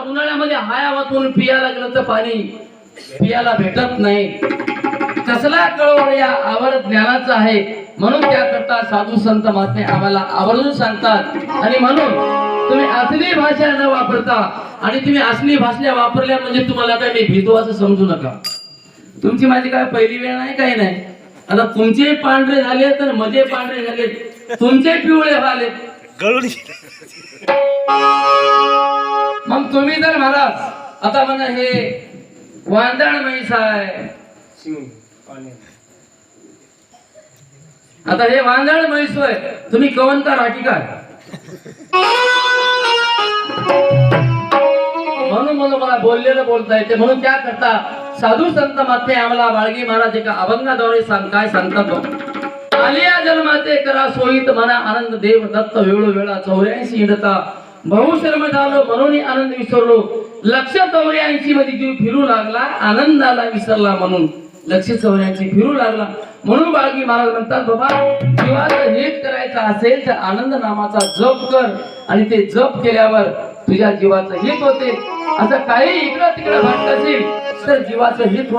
उन्हाळ्यामध्ये हाया वाचून पियाला गेलं तर पाणी पियाला भेटत नाही. कसला कळवळ या आवर ज्ञानाचा आहे. म्हणून त्याकरता साधू संत महात्मे आम्हाला आवर्जून सांगतात. आणि म्हणून तुम्ही असली भाषा न वापरता, आणि तुम्ही असली भाषा वापरल्या म्हणजे तुम्हाला काय मी भीतो असं समजू नका. तुमची माझी काय पहिली वेळ नाही, काही नाही. आता तुमचे पांढरे झाले तर माझे पांढरे झाले, तुमचे पिवळे झाले. मग तुम्ही जर महाराज आता म्हणा हे वांदळ म्हैस आहे, आता हे वांदळ म्हैस होय, तुम्ही कवंता राठी काय म्हणून मला बोललेलं बोलता येते. म्हणून त्याकरता साधू संत महात्मे आम्हाला बाळगी महाराज एका अभंगाद्वारे काय सांगतात. आलिया जन्माते करा सोयीत मना आनंद देव दत्त वेळोवेळा 84 हिंडता बहुशर्म झालो म्हणून आनंद विसरलो. 184 मध्ये जीव फिरू लागला आनंदाला विसरला म्हणून 184 फिरू लागला. म्हणून बाळगी महाराज म्हणतात बाबा जीवाचं हित करायचं असेल तर आनंद नामाचा जप कर, आणि ते जप केल्यावर तुझ्या जीवाचं हित होते. असं काही इकडं तिकडं भांडत असेल तर जीवाचं हित होणार.